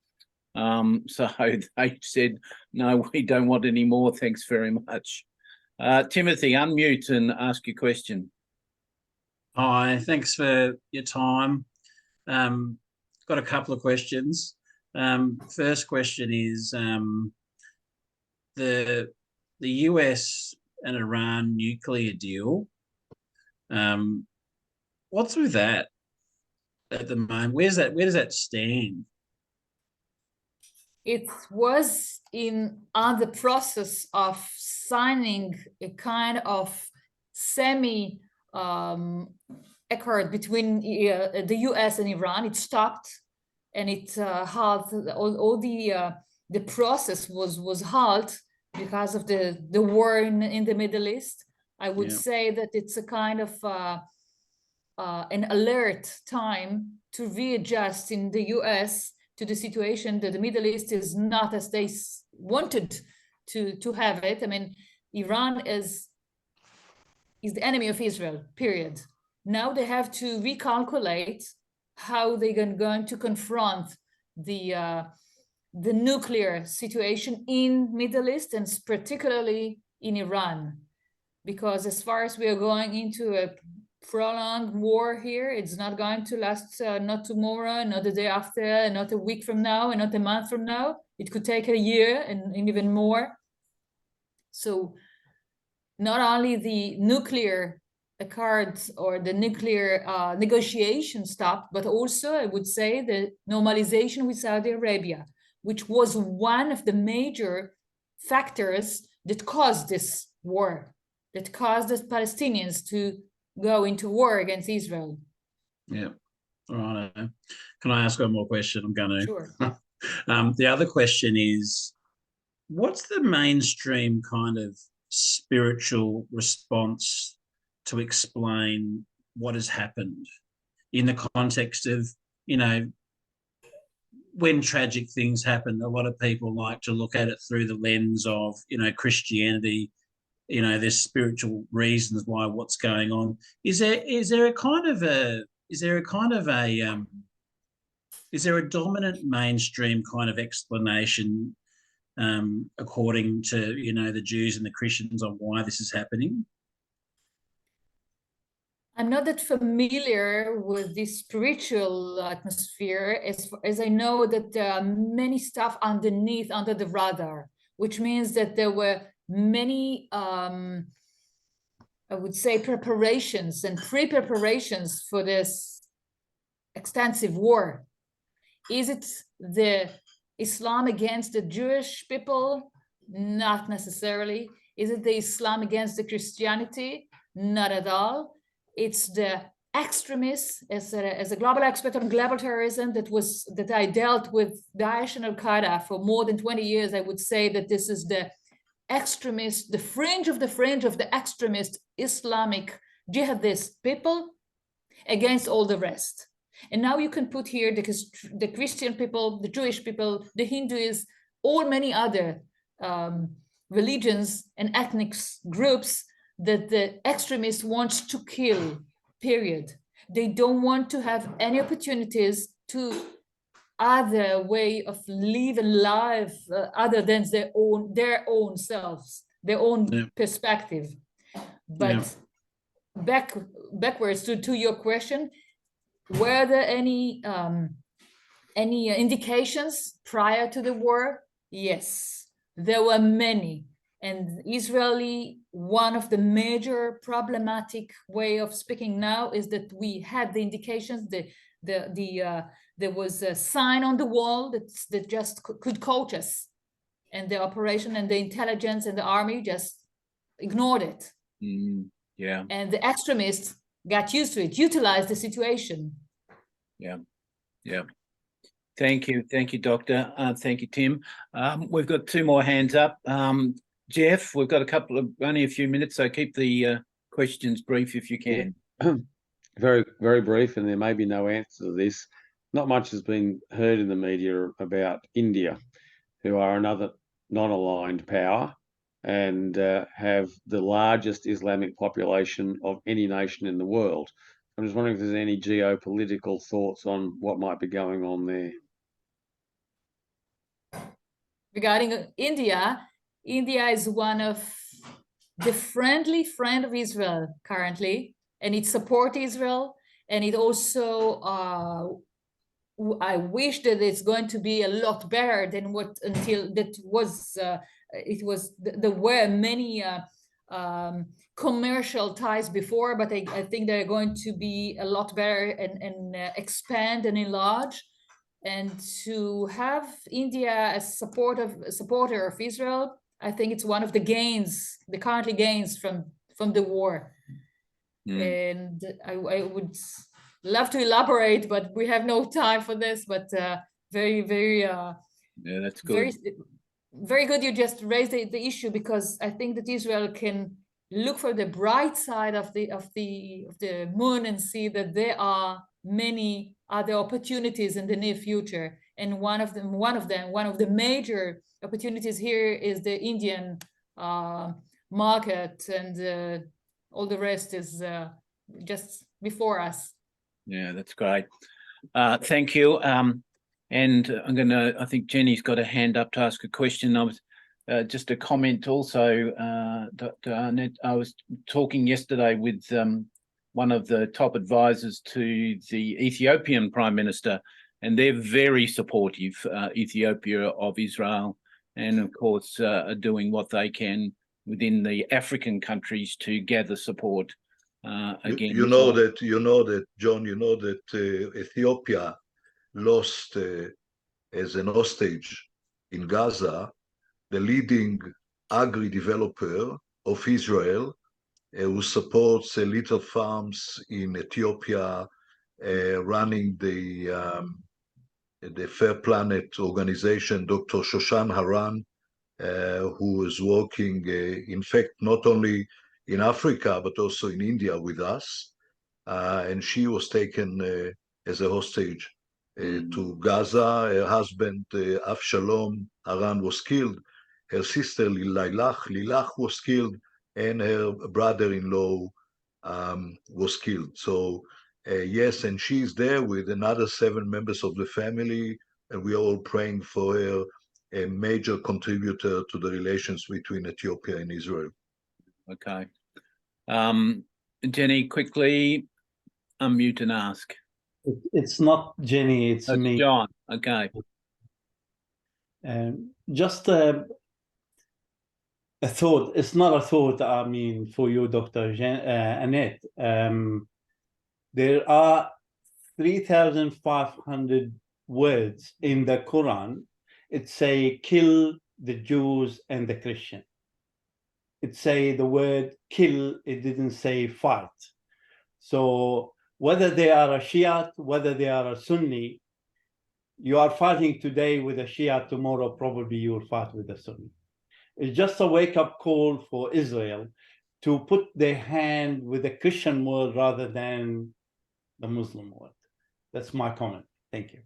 So they said, no, we don't want any more. Thanks very much. Timothy, unmute and ask your question. Hi, thanks for your time. Got a couple of questions. First question is, the US and Iran nuclear deal, what's with that at the moment? Where does that stand? It was on the process of signing a kind of semi accord between the US and Iran. It stopped, and it halted. All the process was halt because of the war in the Middle East. I would say that it's a kind of an alert time to readjust in the US to the situation that the Middle East is not as they wanted to have it. I mean, Iran is the enemy of Israel, period. Now they have to recalculate how they're going to confront the nuclear situation in Middle East, and particularly in Iran. Because as far as we are going into a prolonged war here, it's not going to last, not tomorrow, not the day after, not a week from now, and not a month from now. It could take a year and even more. So not only the nuclear cards or the nuclear negotiation stopped, but also I would say the normalization with Saudi Arabia, which was one of the major factors that caused this war, that caused the Palestinians to go into war against Israel. Yeah. All right. Can I ask one more question? I'm going to. Sure. The other question is, what's the mainstream kind of spiritual response to explain what has happened in the context of, you know, when tragic things happen, a lot of people like to look at it through the lens of, you know, Christianity. You know, there's spiritual reasons why what's going on. Is there a dominant mainstream kind of explanation according to, you know, the Jews and the Christians on why this is happening? I'm not that familiar with the spiritual atmosphere, as I know that there are many stuff underneath, under the radar, which means that there were many, I would say, preparations and pre-preparations for this extensive war. Is it the Islam against the Jewish people? Not necessarily. Is it the Islam against the Christianity? Not at all. It's the extremists, as a global expert on global terrorism that I dealt with Daesh and Al-Qaeda for more than 20 years. I would say that this is the extremist, the fringe of the extremist Islamic jihadist people against all the rest. And now you can put here the Christian people, the Jewish people, the Hindus, or many other religions and ethnic groups that the extremists want to kill, period. They don't want to have any opportunities to other way of living life other than their own selves, their own perspective. But backwards to your question, were there any indications prior to the war? Yes, there were many. And Israeli, one of the major problematic way of speaking now is that we had the indications, there was a sign on the wall that just could coach us, and the operation and the intelligence and the army just ignored it. Yeah. And the extremists got used to it, utilized the situation. Yeah. Thank you, Doctor. Thank you, Tim. We've got two more hands up. Jeff, we've got only a few minutes, so keep the questions brief if you can. Very, very brief, and there may be no answer to this. Not much has been heard in the media about India, who are another non-aligned power and have the largest Islamic population of any nation in the world. I'm just wondering if there's any geopolitical thoughts on what might be going on there. Regarding India, India is one of the friendly friend of Israel currently, and it supports Israel, and it also, I wish that it's going to be a lot better than what until that was, there were many commercial ties before, but I think they're going to be a lot better and expand and enlarge. And to have India as supporter of Israel, I think it's one of the gains, the currently gains from the war. And I would love to elaborate, but we have no time for this. But very, very, yeah, that's good. Very good. You just raised the issue, because I think that Israel can look for the bright side of the moon and see that there are many other opportunities in the near future, and one of the major opportunities here is the Indian market, and all the rest is just before us. Yeah, that's great. Thank you. And I think Jenny's got a hand up to ask a question. I was just a comment also, Dr. Arnett. I was talking yesterday with one of the top advisors to the Ethiopian Prime Minister, and they're very supportive, Ethiopia, of Israel, and of course are doing what they can within the African countries to gather support. Again, you know that, John, Ethiopia lost as an hostage in Gaza the leading agri-developer of Israel, who supports little farms in Ethiopia, running the Fair Planet organization, Dr. Shoshan Haran, who is working, in fact, not only in Africa, but also in India with us. And she was taken as a hostage to Gaza. Her husband, Avshalom Haran, was killed. Her sister, Lilach was killed, and her brother-in-law was killed. So, yes, and she's there with another 7 members of the family, and we are all praying for her, a major contributor to the relations between Ethiopia and Israel. Okay. Jenny, quickly unmute and ask. It's not Jenny, it's me. John, okay. Just a thought. It's not a thought, I mean, for you, Dr. Annette. There are 3,500 words in the Quran. It say kill the Jews and the Christian. It say the word kill, it didn't say fight. So whether they are a Shiite, whether they are a Sunni, you are fighting today with a Shiite, tomorrow probably you will fight with a Sunni. It's just a wake-up call for Israel to put their hand with the Christian world rather than the Muslim world. That's my comment. Thank you.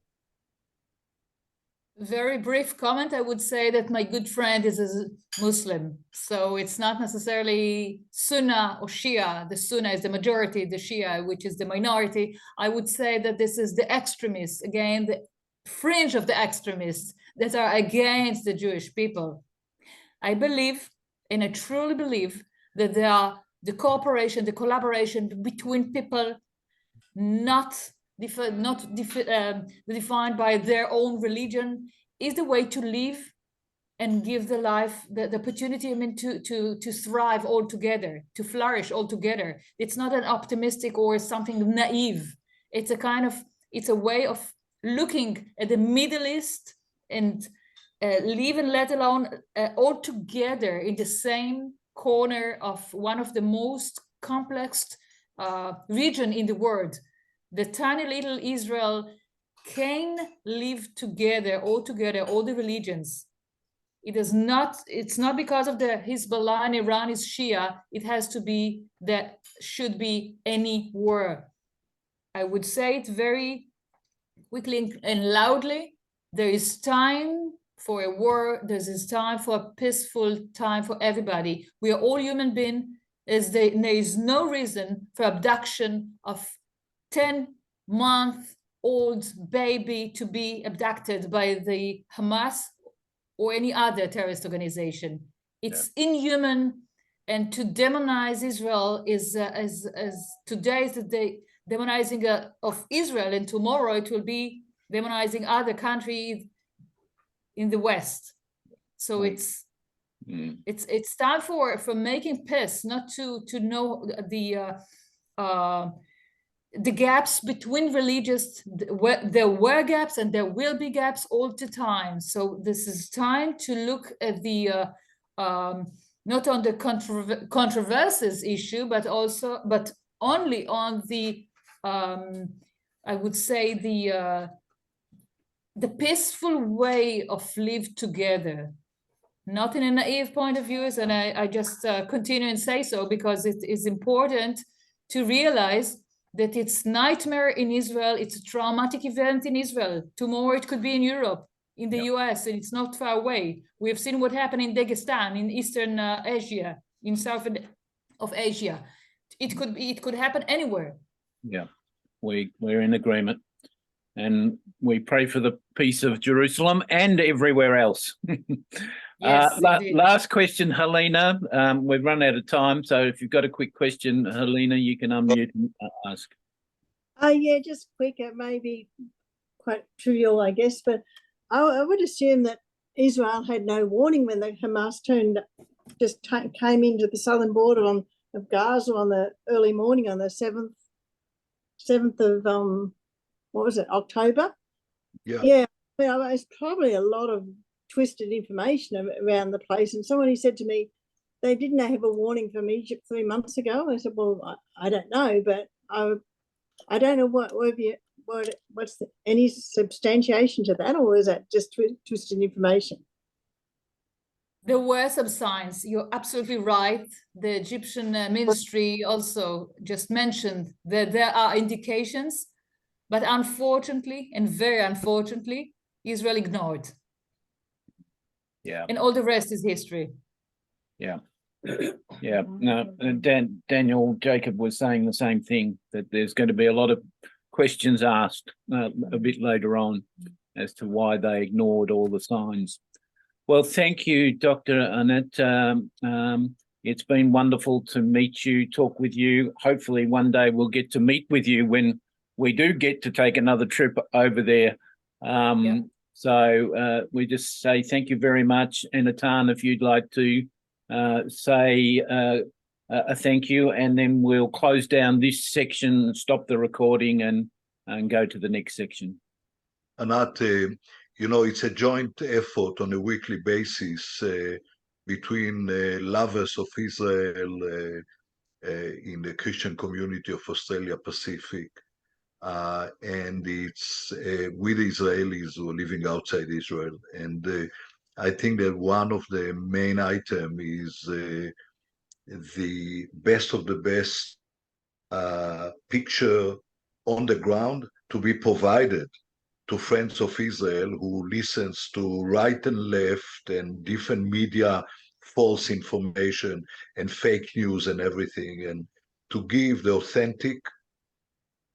Very brief comment. I would say that my good friend is a Muslim, so it's not necessarily Sunnah or Shia. The Sunnah is the majority, the Shia, which is the minority. I would say that this is the extremists, again, the fringe of the extremists that are against the Jewish people. I believe, and I truly believe, that there are the cooperation, the collaboration between people not defined by their own religion is the way to live and give the life the opportunity, I mean, to thrive all together, to flourish all together. It's not an optimistic or something naive. It's a kind of, it's a way of looking at the Middle East and live and let alone all together in the same corner of one of the most complex region in the world. The tiny little Israel can live together, all the religions. It's not because of the Hezbollah and Iran is Shia, it has to be, that should be any war. I would say it very quickly and loudly. There is time for a war, there is time for a peaceful time for everybody. We are all human beings, there is no reason for abduction of 10-month-old baby to be abducted by the Hamas or any other terrorist organization. It's inhuman, and to demonize Israel is as today is the day demonizing of Israel, and tomorrow it will be demonizing other countries in the West. So it's time for making peace, not to know the gaps between religious. There were gaps and there will be gaps all the time. So this is time to look at the not on the controversies issue, but only on the I would say the peaceful way of live together, not in a naive point of view. And I just continue and say so because it is important to realize that it's nightmare in Israel, it's a traumatic event in Israel. Tomorrow it could be in Europe, in the US, and it's not far away. We have seen what happened in Dagestan, in Eastern Asia, in South of Asia. It could happen anywhere. Yeah, we're in agreement. And we pray for the peace of Jerusalem and everywhere else. Yes, last question, Helena. We've run out of time, so if you've got a quick question, Helena, you can unmute and ask. Yeah, just quick. It may be quite trivial, I guess, but I would assume that Israel had no warning when the Hamas came into the southern border of Gaza on the early morning on the 7th of what was it, October? Yeah. Well, there's probably a lot of twisted information around the place. And somebody said to me, they didn't have a warning from Egypt 3 months ago. I said, well, I don't know, but I don't know what's any substantiation to that, or is that just twisted information? There were some signs. You're absolutely right. The Egyptian ministry also just mentioned that there are indications, but unfortunately, and very unfortunately, Israel ignored. Yeah. And all the rest is history. Yeah. Yeah. No, Daniel Jacob was saying the same thing, that there's going to be a lot of questions asked a bit later on as to why they ignored all the signs. Well, thank you, Dr. Annette. It's been wonderful to meet you, talk with you. Hopefully one day we'll get to meet with you when we do get to take another trip over there. So we just say thank you very much. And Atan, if you'd like to say a thank you, and then we'll close down this section, stop the recording and go to the next section. Anat, you know, it's a joint effort on a weekly basis between lovers of Israel in the Christian community of Australia Pacific, and it's with Israelis who are living outside Israel. And I think that one of the main items is the best of the best picture on the ground to be provided to friends of Israel who listens to right and left and different media, false information and fake news and everything, and to give the authentic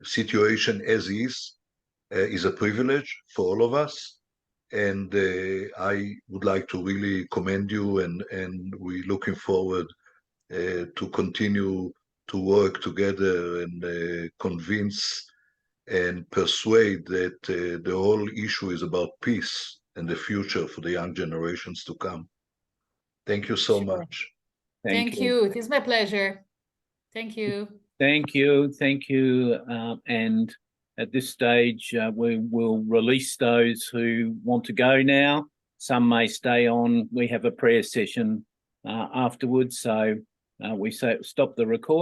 situation as is a privilege for all of us. And I would like to really commend you, and we're looking forward to continue to work together and convince and persuade that the whole issue is about peace and the future for the young generations to come. Thank you so much. Thank you. It is my pleasure. Thank you. Thank you. Thank you. And at this stage, we will release those who want to go now. Some may stay on. We have a prayer session afterwards. So we say stop the recording.